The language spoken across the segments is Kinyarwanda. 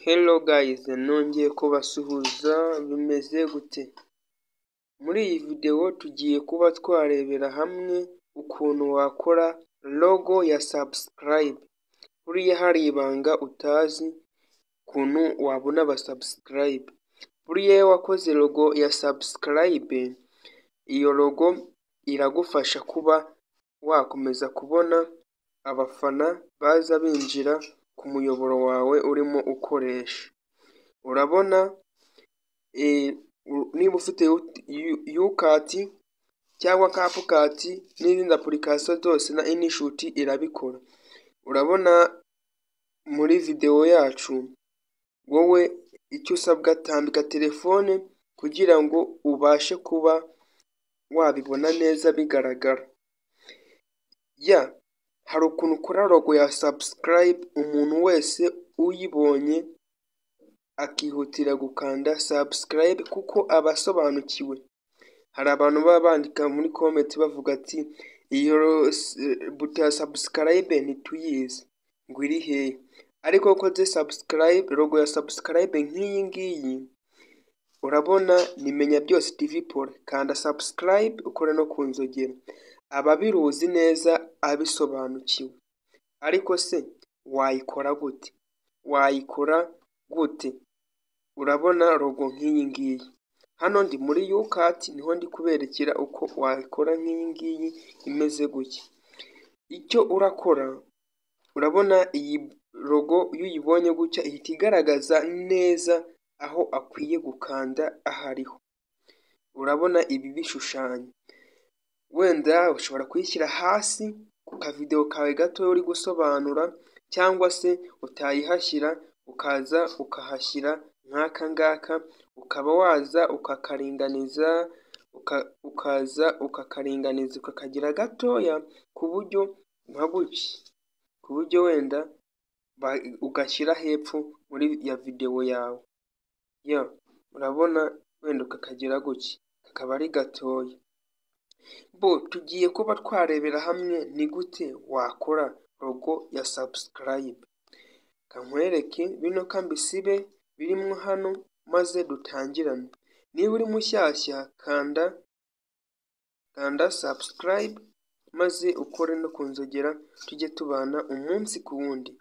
Hello guys, nongeye kubasuhuza bimeze gute? Muri iyi video tugiye kuba twarebera hamwe ukuntu wakora logo ya subscribe. Buriya hari ibanga utazi ukuntu wabona aba subscribe. Buriya iyo wakoze logo ya subscribe, iyo logo iragufasha kuba wakomeza kubona abafana baza binjira ku muyoboro wawe urimo ukoresha. Urabona niba ufite UCAT cyangwa CapCut n'izindi application zose na InShot irabikora. Urabona muri video yacu wowe icyo usabwa, tambika telefone kugira ngo ubashe kuba wabibona neza bigaragara. Hari ukuntu ukora logo ya subscribe, umuntu wese uyibonye akihutira gukanda subscribe kuko abasobanukiwe. Hari abantu baba bandika muri comment bavuga ati iyo buto ya subscribe ntituyizi ngo iri hehe, ariko ukoze subscribe, logo ya subscribe nk'iyi ngiyi, urabona ni Menya Byose TV Pole, kanda subscribe ukore no kunzogera. Ababiruzi neza abisobanukiwe. Ariko se wayikora gute? Urabona logo nk'iyi ngiyi, hano ndi muri UCAT niho ndi kuberekera uko wayikora nk'iyi ngiyi imeze gutya. Icyo urakora, urabona iyi logo iyo uyibonye gutya ihita igaragaza neza aho akwiye gukanda ahariho. Urabona ibi bishushanyo, wenda ushobora kuyishyira hasi ku kavideo kawe gato uri gusobanura, cyangwa se utayihashyira ukaza ukahashyira nk'aka ngaka, ukaba waza ukakaringaniza, ukakagira gatoya ku buryo nka gutya, ku buryo wenda ugashyira hepfo muri ya video yawe. Urabona wenda ukakagira gutya, kakaba ari gatoya. Tugiye kuba twarebera hamwe ni gute wakora logo ya subscribe. Kankwereke bino kambisibe birimo hano maze dutangirane. Niba uri mushyashya kanda subscribe maze ukore no kunzogera, tujye tubana umunsi ku wundi.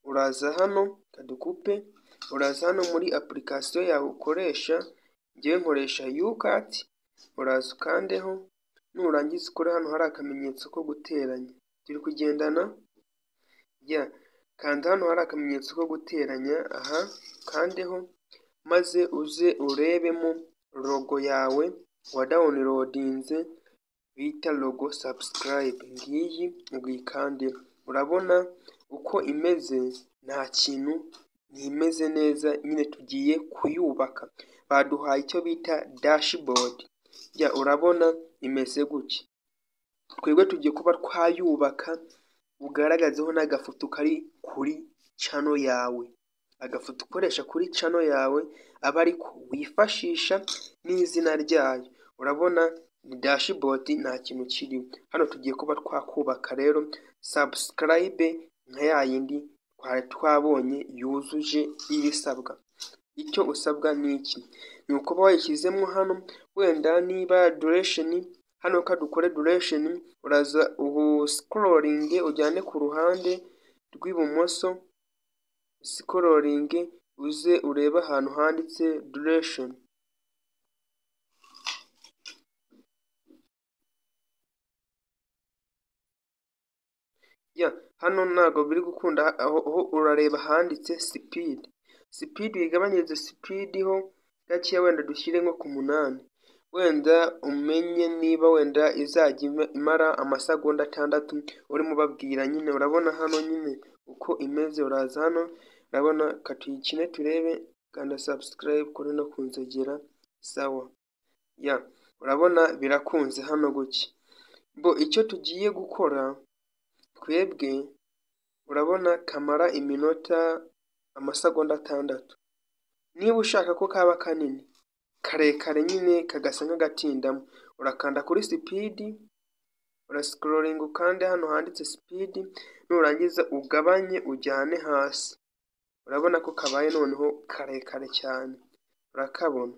Uraza hano kadukupe, uraza hano muri application yawe ukoresha. Njyewe nkoresha UCAT, uraza ukandeho, nurangiza ukore hano hari akamenyetso ko guteranya. Turi kugendana? Kanda hano hari akamenyetso ko guteranya, aha kandeho, maze uze urebemo logo yawe wa downloadinze bita logo subscribe. Ngiyi uyikande. Urabona uko imeze, nta kintu, ntimeze neza, nyine tugiye kuyubaka. Baduhaye icyo bita dashboard. Urabona imeze gutya. Twebwe tugiye kuba twayubaka, ugaragazeho n'agafoto kari kuri channel yawe. Agafoto ukoresha kuri channel yawe aba ariko wifashisha n'izina ryayo. Urabona ni dashboard, nta kintu kiriho. Hano tugiye kuba twakubaka rero subscribe nka yayindi twari twabonye yujuje ibisabwa. Icyo usabwa ni iki? Ni ukuba wayishyizemo hano, wenda niba duration, hano kadukore duration, uraza scrolling ujyane ku ruhande rw'ibumoso, scrolling uze urebe ahantu handitse duration. Hano ntabwo biri gukunda, aho urareba handitse speed wigabanyirize speed ho gakeya, wenda dushyire nko ku 8. Wenda umenye niba wenda izajya imara amasegonda 6 urimo babwira nyine. Urabona hano nyine uko imeze. Uraza hano, urabona katuyikine turebe, kanda subscribe kuri no kunzogera. Sawa. Urabona birakunze hano gutya. Icyo tugiye gukora twebwe, urabona kamara iminota amasegonda 6. Niba ushaka ko kaba kanini, karekare nyine kagasa nk'agatindamo, urakanda kuri speed, urascrolling ukande hano handitse speed, nurangiza ugabanye ujyane hasi. urabona ko kabaye noneho karekare cyane, urakabona,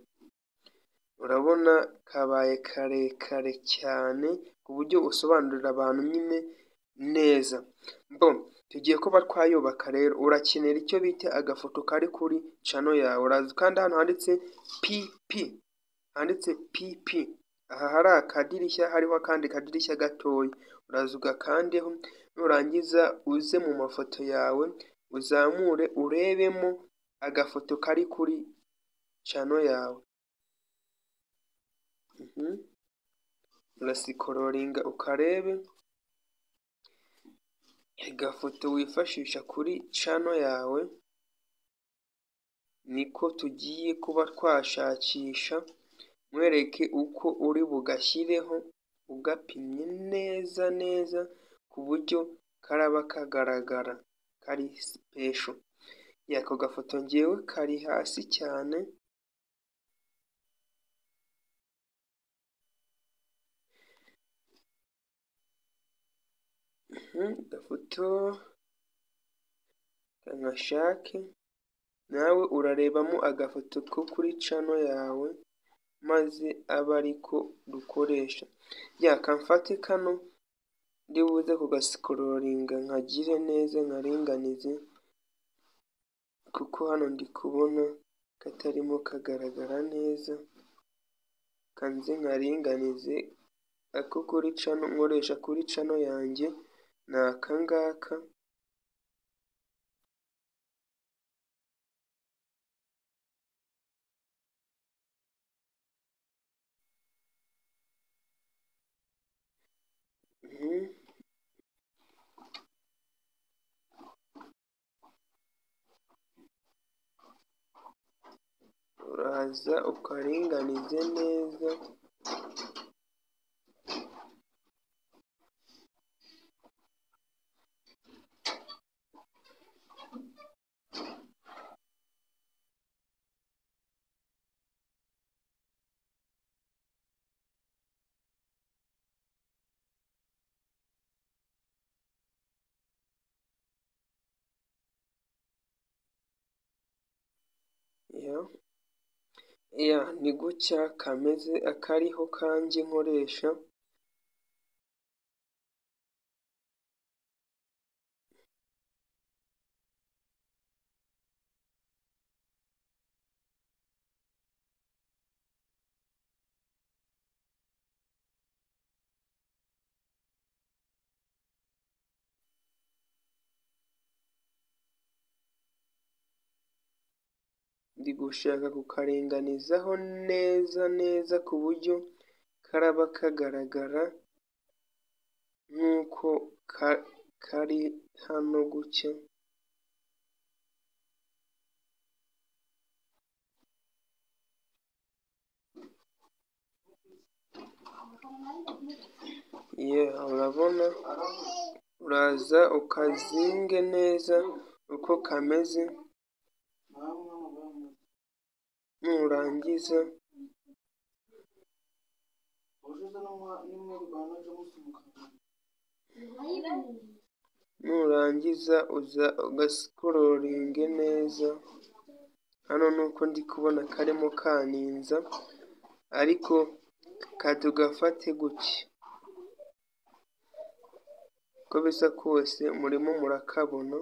urabona kabaye karekare cyane ku buryo usobanurira abantu nyine neza. Tugiye kuba twayubaka rero, urakenera icyo bita agafoto kari kuri channel yawe, uraza kandi hano handitse PP, handitse PP, aha hari akadirishya, hariho akandi kadirishya gatoya, uraza ugakandeho, nurangiza uze mu mafoto yawe uzamure urebemo agafoto kari kuri channel yawe. Urasikororinga ukarebe agafoto wifashisha kuri channel yawe, niko tugiye kuba twashakisha, mwereke uko uri bugashyireho ugapimye neza neza ku buryo karaba kagaragara kari special. Ako gafoto ngewe kari hasi cyane, gafoto kangashake, nawe urarebamo agafoto ko kuri channel yawe maze aba ariko dukoresha. Kamfate kano ndibuze kugasikororinga nkagire neza nkaringanize, kuko hano ndi kubona katarimo kagaragara neza, kanze nkaringanize. Ako kuri channel nkoresha kuri channel yanjye ni aka ngaka, uraza ukaringanize neza. Ni gutya kameze, akariho kanjye nkoresha. Ndi gushaka kukaringanizaho neza neza ku buryo karaba kagaragara nk'uko kari hano gutya. Urabona, uraza ukazinge neza uko kameze, nurangiza uza ugasikororinge neza. Hano nuko ndi kubona karimo kaninza, ariko katugafate gutya, uko bisa kose murimo murakabona.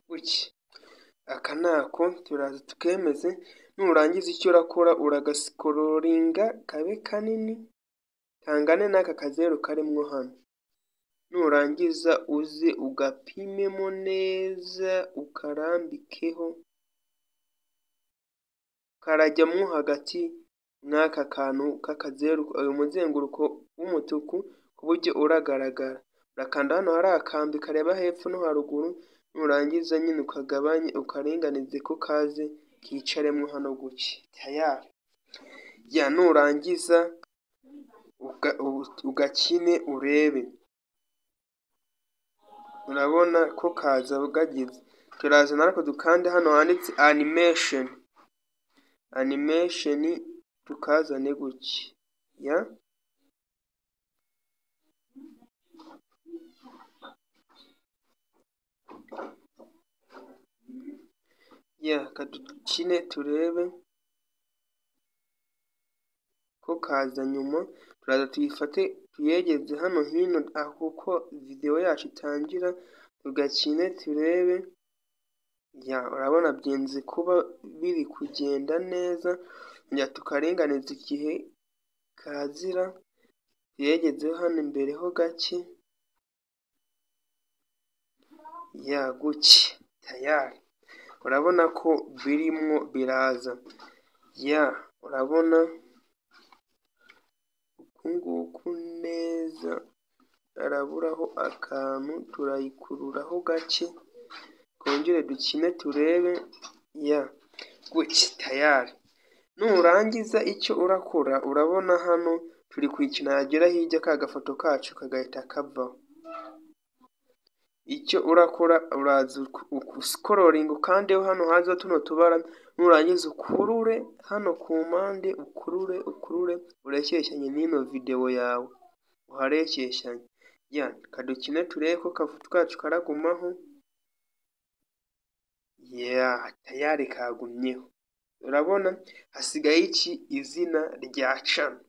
Gutya, aka nako turaza tukemeze. Nurangiza icyo urakora uragasikororinga kabe kanini, kangane n'aka kazeru karimwo hano. Nurangiza uze ugapimemo neza, ukarambikeho, karajyamo hagati n'aka kantu k'akazeru, uyu muzenguruko w'umutuku, ku buryo uragaragara. Urakanda hano hari akambi kareba hepfo no haruguru, nurangiza nyine ukagabanye ukaringanize ko kaze kicaremo hano gutya. Nurangiza ugakine urebe, urabona ko kaza gagize. Turaza narako dukande hano handitse animation, tukazane gutya. kadukine turebe ko kaza nyuma. Turaza tuyifate tuyegeze hano hino kuko video yacu itangira, tugakine turebe. Urabona byenze kuba biri kugenda neza, tukaringaniza igihe kazira, tuyegezeho hano imbere ho gake. Gutya tayari urabona ko birimwo biraza. Urabona ukunguku neza, araburaho akantu, turayikururaho gake, twongere dukine turebe. Gutya tayari. Nurangiza icyo urakora, urabona hano turi kwikina, yagera hirya ka gafoto kacu kagahita kavaho. Icyo urakora, uraza uskororinga ukandeho hano haza tuno tubara, nurangiza ukurure hano ku mpande, ukurure urekeshanye n'ino video yawe, uharekeshanye. Kadukine turebe ko kafoto kacu karagumaho. Tayari kagumyeho. Urabona hasigaye iki? Izina rya channel.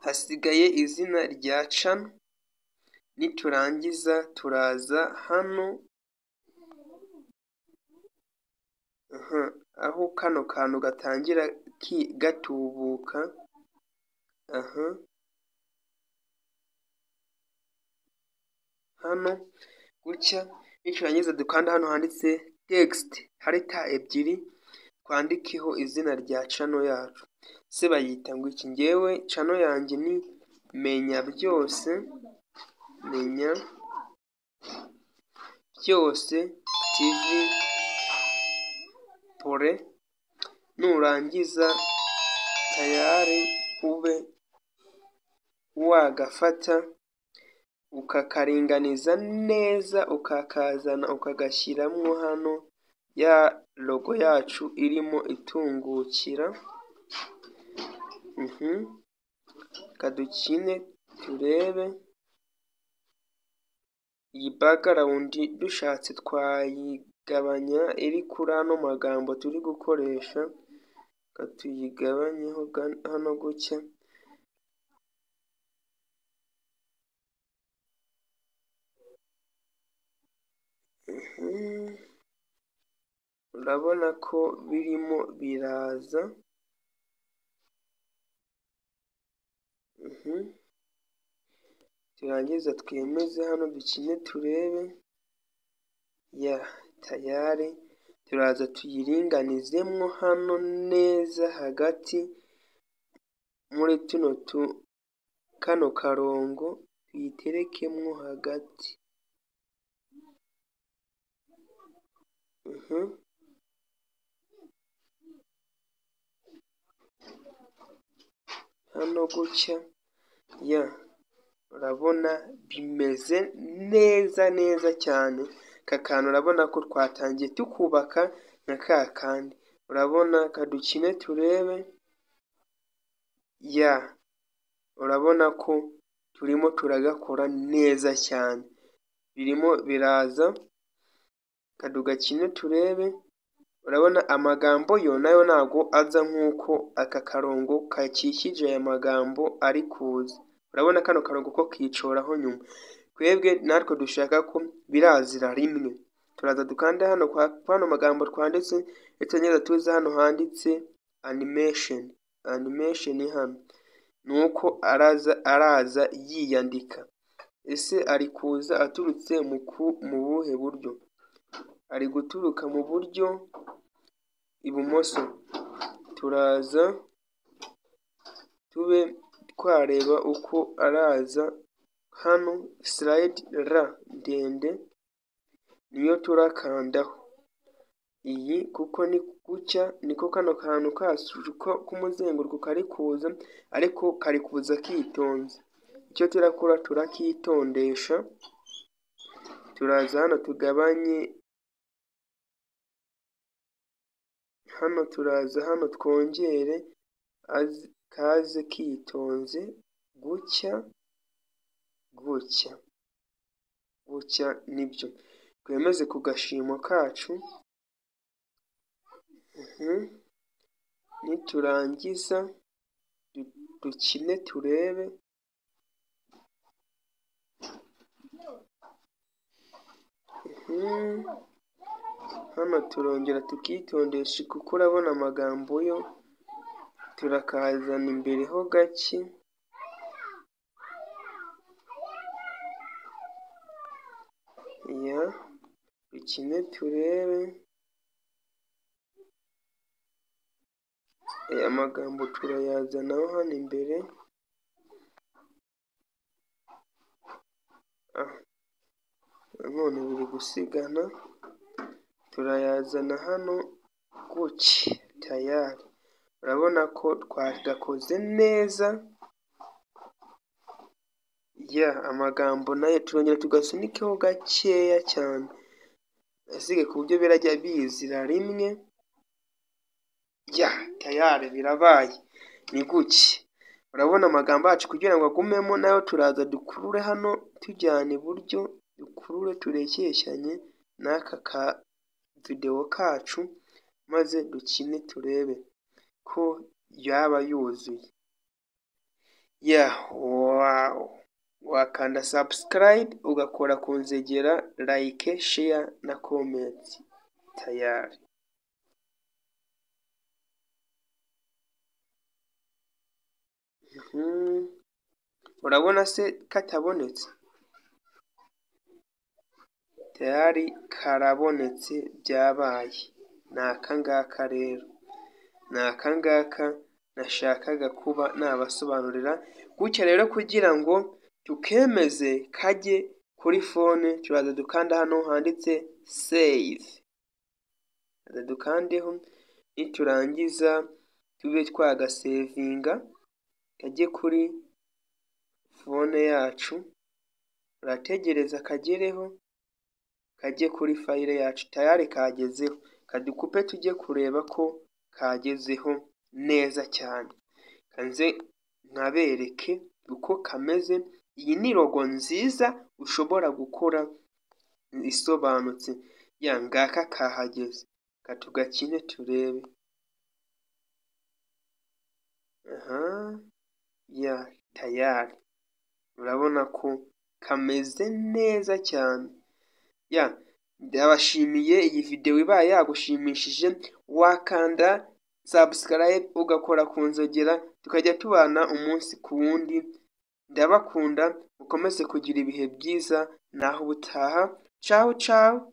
Hasigaye izina rya channel. Niturangiza turaza hano aho kano kantu gatangira gatubuka. Hano gutya. Niturangiza dukanda hano handitse text, hari ta ebyiri, twandikeho izina rya channel yacu. Se bayita ngo iki? Ngewe channel yanjye ni Menya Byose, Menya Byose TV Pole. Nurangiza tayari ube wagafata ukakaringaniza neza, ukakazana ukagashyiramo hano ya logo yacu irimo itungukira. Kadukine turebe. Iyi background dushatse twayigabanya, iri kuri ano magambo turi gukoresha, katuyigabanyeho hano gutya. Urabona ko birimo biraza. Turangiza twemeze hano dukine turebe. Tayari. Turaza tuyiringanizemwo hano neza hagati muri tuno kano karongo, tuyiterekemwo hagati. Hano gutya. Urabona bimeze neza cyane. Kakantu urabona ko twatangiye tukubaka na kakandi. Urabona kadukine turebe. Urabona ko turimo turagakora neza cyane, birimo biraza. Kadugakine turebe. Urabona amagambo yo nayo ntago aza nk'uko aka karongo kakikije aya magambo ari kuza. Urabona kano karongo ko kicoraho nyuma. Twebwe natwe dushaka ko birazira rimwe. Turaza dukanda hano kwa hano magambo twanditse, etonyeza tuza hano handitse animation. Hano nuko araza yiyandika. Ese ari kuza aturutse mu buhe buryo? Ari guturuka mu buryo ibumoso. Turaza tube twareba uko araza hano. Slide ndende niyo turakandaho. Iyi kuko ni gutya, niko kano kantu k'umuzenguruko kari kuza, ariko kari kuza kitonze. Icyo turakora turakitondesha. Turaza hano tugabanye hano, turaza hano twongere kaze kitonze gutya nibyo. Twemeze ku gashimo kacu. niturangiza dukine turebe. Hano turongera tukitondesha kuko urabona amagambo yo turakazana imbere ho gake. Dukine turebe. Aya magambo turayazanaho hano imbere. None biri gusigana. Turayazana hano gutya tayari. Urabona ko twagakoze neza. Amagambo nayo turongera tugasunikeho gakeya cyane, asige ku buryo birajya bizira rimwe. Tayari birabaye. Ni gutya. Urabona amagambo yacu kugira ngo agumemo, nayo turaza dukurure hano tujyana iburyo, dukurure turekeshyanye n'aka ka video kacu, maze dukine turebe ko yaba yuzuye. Wakanda subscribe, ugakora ku nzogera, like, share na comment. Tayari. Urabona se katabonetse? Tayari karabonetse, byabaye. Ni akangaka rero. Ni akangaka nashakaga kuba nabasobanurira. Gutya rero kugira ngo tukemeze kajye kuri phone, turaza dukanda hano handitse save. Dukandeho, niturangiza tube twagasevinga kajye kuri phone yacu. Urategereza kagereho, kajye kuri file yacu. Tayari kagezeho. Kadukupe tujye kureba ko kagezeho neza cyane. Kanze nkabereke uko kameze. Iyi ni logo nziza ushobora gukora isobanutse. Ngaka kahageze. Katugakine turebe. Tayari. Urabona ko kameze neza cyane. Ndabashimiye. Iyi video ibaye yagushimishije, wakanda subscribe, ugakora ku nzogera, tukajya tubana umunsi ku wundi. Ndabakunda, mukomeze kugira ibihe byiza, naho ubutaha. Ciao ciao.